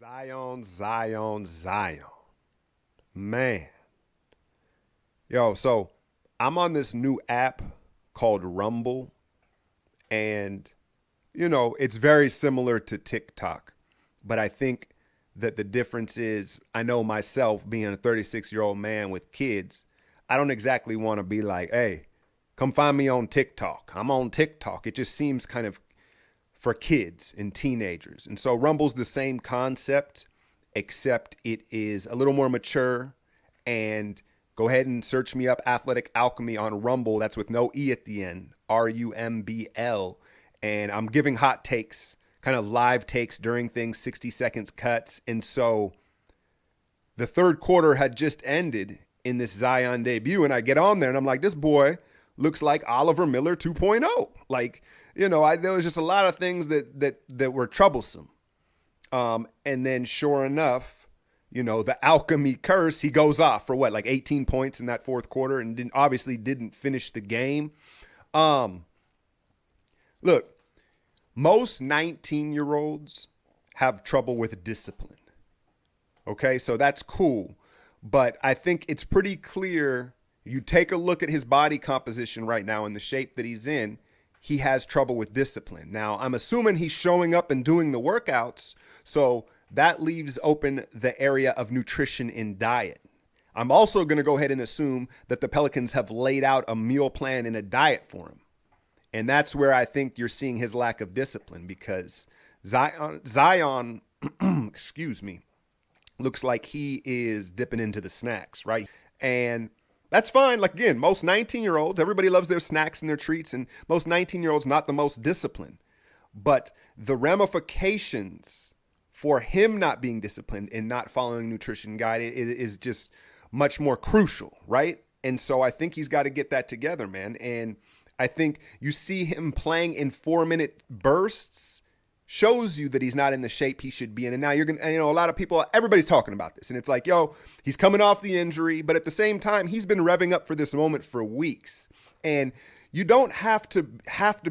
Zion, Zion, Zion. Man. Yo, so I'm on this new app called Rumble, and, it's very similar to TikTok. But I think that the difference is I know myself being a 36-year-old man with kids, I don't exactly want to be like, hey, come find me on TikTok. I'm on TikTok. It just seems kind of for kids and teenagers. And so Rumble's the same concept, except it is a little more mature. And go ahead and search me up, Athletic Alchemy, on Rumble. That's with no E at the end, RUMBL. And I'm giving hot takes, kind of live takes during things, 60 seconds cuts. And so the third quarter had just ended in this Zion debut. And I get on there and I'm like, this boy looks like Oliver Miller 2.0. Like, there was just a lot of things that were troublesome. And then sure enough, the alchemy curse, he goes off for what, like 18 points in that fourth quarter, and obviously didn't finish the game. Look, most 19-year-olds have trouble with discipline. Okay, so that's cool. But I think it's pretty clear. You take a look at his body composition right now and the shape that he's in, he has trouble with discipline. Now, I'm assuming he's showing up and doing the workouts, so that leaves open the area of nutrition and diet. I'm also going to go ahead and assume that the Pelicans have laid out a meal plan and a diet for him. And that's where I think you're seeing his lack of discipline, because Zion, excuse me, looks like he is dipping into the snacks, right? And that's fine. Like, again, most 19-year-olds, everybody loves their snacks and their treats, and most 19-year-olds not the most disciplined. But the ramifications for him not being disciplined and not following nutrition guide is just much more crucial, right? And so I think he's got to get that together, man. And I think you see him playing in 4-minute bursts shows you that he's not in the shape he should be in. And now you're going to, a lot of people, everybody's talking about this. And it's like, yo, he's coming off the injury, but at the same time, he's been revving up for this moment for weeks. And you don't have to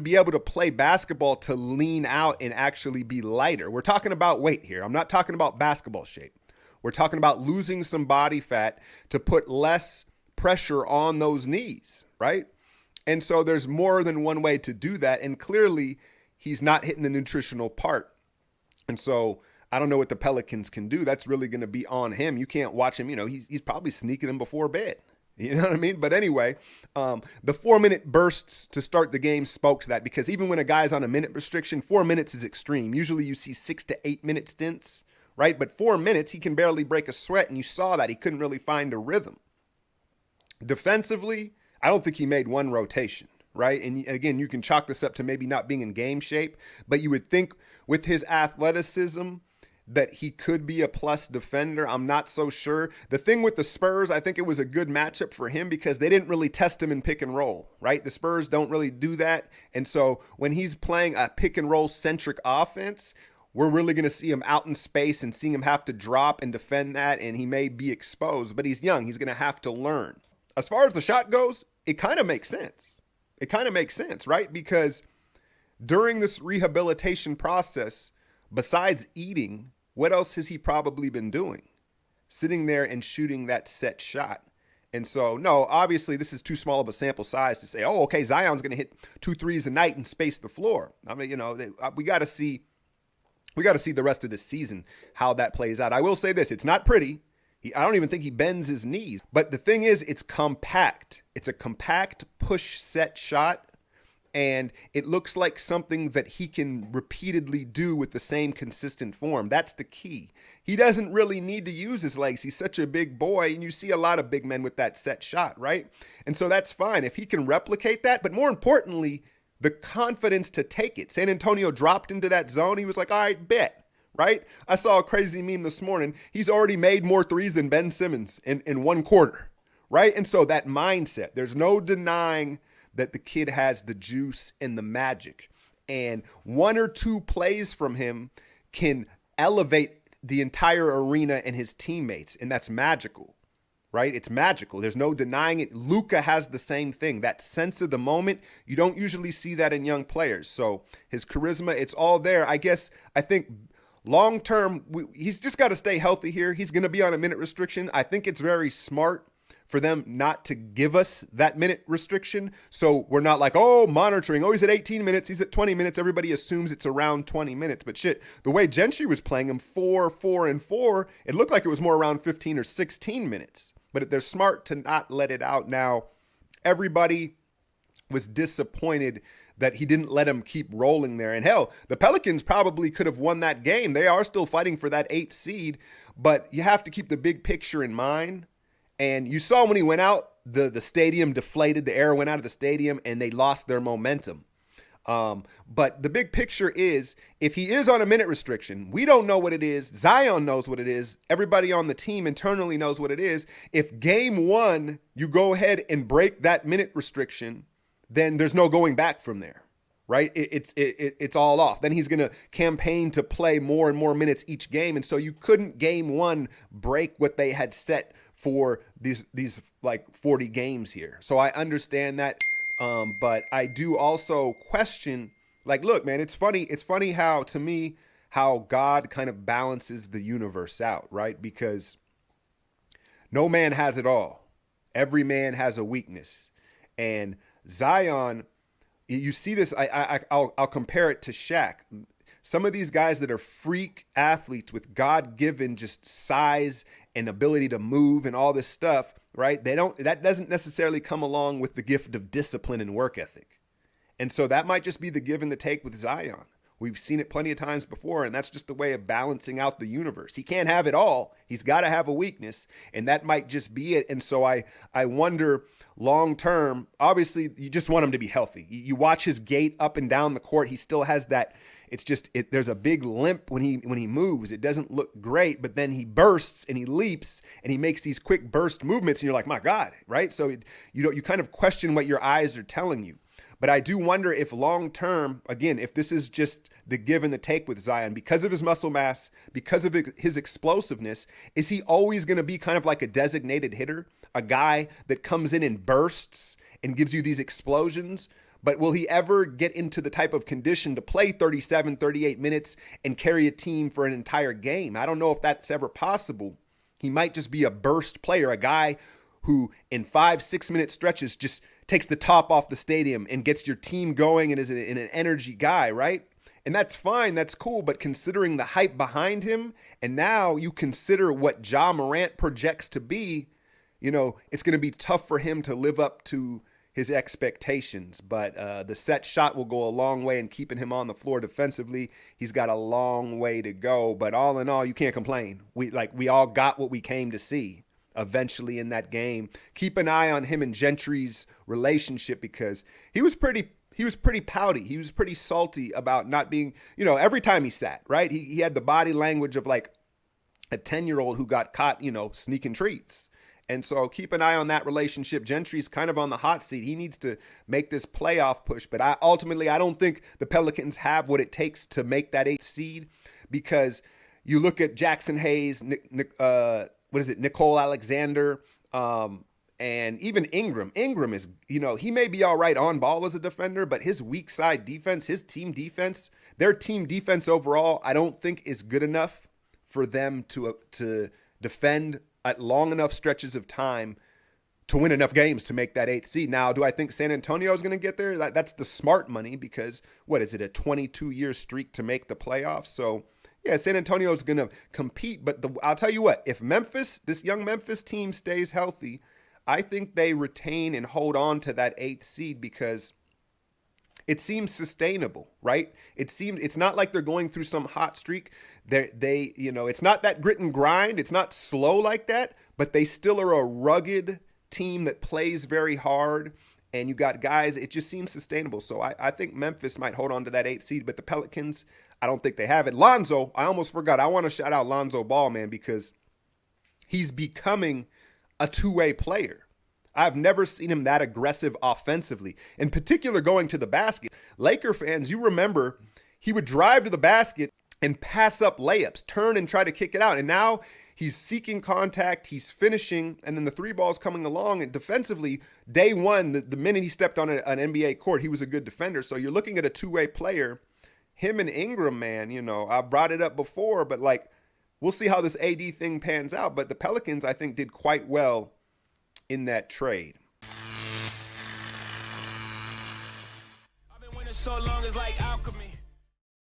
be able to play basketball to lean out and actually be lighter. We're talking about weight here. I'm not talking about basketball shape. We're talking about losing some body fat to put less pressure on those knees, right? And so there's more than one way to do that. And clearly, he's not hitting the nutritional part. And so I don't know what the Pelicans can do. That's really going to be on him. You can't watch him. He's probably sneaking him before bed. You know what I mean? But anyway, the 4-minute bursts to start the game spoke to that, because even when a guy's on a minute restriction, 4 minutes is extreme. Usually you see 6 to 8 minute stints, right? But 4 minutes, he can barely break a sweat. And you saw that he couldn't really find a rhythm. Defensively, I don't think he made one rotation. Right. And again, you can chalk this up to maybe not being in game shape, but you would think with his athleticism that he could be a plus defender. I'm not so sure. The thing with the Spurs, I think it was a good matchup for him because they didn't really test him in pick and roll, right? The Spurs don't really do that. And so when he's playing a pick and roll centric offense, we're really going to see him out in space and seeing him have to drop and defend that. And he may be exposed, but he's young. He's going to have to learn. As far as the shot goes, it kind of makes sense. It kind of makes sense, right? Because during this rehabilitation process, besides eating, what else has he probably been doing? Sitting there and shooting that set shot. And so, no, obviously this is too small of a sample size to say, oh, okay, Zion's going to hit 2 threes a night and space the floor. I mean, we got to see the rest of the season, how that plays out. I will say this, it's not pretty. I don't even think he bends his knees. But the thing is, it's compact. It's a compact push set shot. And it looks like something that he can repeatedly do with the same consistent form. That's the key. He doesn't really need to use his legs. He's such a big boy. And you see a lot of big men with that set shot, right? And so that's fine if he can replicate that. But more importantly, the confidence to take it. San Antonio dropped into that zone. He was like, all right, bet. Right? I saw a crazy meme this morning. He's already made more threes than Ben Simmons in one quarter. Right? And so that mindset, there's no denying that the kid has the juice and the magic. And 1 or 2 plays from him can elevate the entire arena and his teammates. And that's magical. Right? It's magical. There's no denying it. Luka has the same thing. That sense of the moment, you don't usually see that in young players. So his charisma, it's all there. I think long term, he's just got to stay healthy here. He's going to be on a minute restriction. I think it's very smart for them not to give us that minute restriction. So we're not like, oh, monitoring. Oh, he's at 18 minutes. He's at 20 minutes. Everybody assumes it's around 20 minutes. But shit, the way Gentry was playing him 4, 4, and 4, it looked like it was more around 15 or 16 minutes. But they're smart to not let it out now. Everybody was disappointed that he didn't let him keep rolling there. And hell, the Pelicans probably could have won that game. They are still fighting for that 8th seed. But you have to keep the big picture in mind. And you saw when he went out, the stadium deflated, the air went out of the stadium, and they lost their momentum. But the big picture is, if he is on a minute restriction, we don't know what it is. Zion knows what it is. Everybody on the team internally knows what it is. If game 1, you go ahead and break that minute restriction, then there's no going back from there, right? It's all off. Then he's going to campaign to play more and more minutes each game. And so you couldn't game 1 break what they had set for these like 40 games here. So I understand that. But I do also question, like, look, man, it's funny how, to me, how God kind of balances the universe out, right? Because no man has it all. Every man has a weakness. And Zion, you see this, I'll compare it to Shaq. Some of these guys that are freak athletes with God-given just size and ability to move and all this stuff, right? That doesn't necessarily come along with the gift of discipline and work ethic. And so that might just be the give and the take with Zion. We've seen it plenty of times before, and that's just the way of balancing out the universe. He can't have it all. He's got to have a weakness, and that might just be it. And so I wonder long term, obviously you just want him to be healthy. You watch his gait up and down the court. He still has that. It's just there's a big limp when he moves. It doesn't look great, but then he bursts and he leaps and he makes these quick burst movements, and you're like, my God, right? So you kind of question what your eyes are telling you. But I do wonder if long term, again, if this is just the give and the take with Zion, because of his muscle mass, because of his explosiveness, is he always going to be kind of like a designated hitter, a guy that comes in and bursts and gives you these explosions? But will he ever get into the type of condition to play 37, 38 minutes and carry a team for an entire game? I don't know if that's ever possible. He might just be a burst player, a guy who in 5-6 minute stretches just takes the top off the stadium and gets your team going and is an energy guy, right? And that's fine, that's cool, but considering the hype behind him, and now you consider what Ja Morant projects to be, it's going to be tough for him to live up to his expectations. But the set shot will go a long way in keeping him on the floor defensively. He's got a long way to go, but all in all, you can't complain. We all got what we came to see eventually in that game. Keep an eye on him and Gentry's relationship, because he was pretty pouty. He was pretty salty about not being, every time he sat, right? He had the body language of like a 10-year-old who got caught, sneaking treats. And so keep an eye on that relationship. Gentry's kind of on the hot seat. He needs to make this playoff push. But I don't think the Pelicans have what it takes to make that 8th seed, because you look at Jackson Hayes, Nicole Alexander, and even Ingram. Ingram is, he may be all right on ball as a defender, but his weak side defense, his team defense, their team defense overall, I don't think is good enough for them to defend at long enough stretches of time to win enough games to make that 8th seed. Now, do I think San Antonio is going to get there? That's the smart money, because what is it, a 22-year streak to make the playoffs? So yeah, San Antonio is going to compete, but I'll tell you what, if this young Memphis team stays healthy, I think they retain and hold on to that 8th seed, because it seems sustainable, right? It's not like they're going through some hot streak. It's not that grit and grind. It's not slow like that, but they still are a rugged team that plays very hard. And you got guys, it just seems sustainable. So I think Memphis might hold on to that 8th seed, but the Pelicans, I don't think they have it. Lonzo, I almost forgot. I want to shout out Lonzo Ball, man, because he's becoming a two-way player. I've never seen him that aggressive offensively, in particular going to the basket. Laker fans, you remember he would drive to the basket and pass up layups, turn and try to kick it out. And now he's seeking contact, he's finishing, and then the three ball's coming along. And defensively, day one, the minute he stepped on an NBA court, he was a good defender. So you're looking at a two-way player. him and Ingram, man, I brought it up before, but like, we'll see how this AD thing pans out. But the Pelicans, I think, did quite well in that trade. I've been winning so long, it's like alchemy.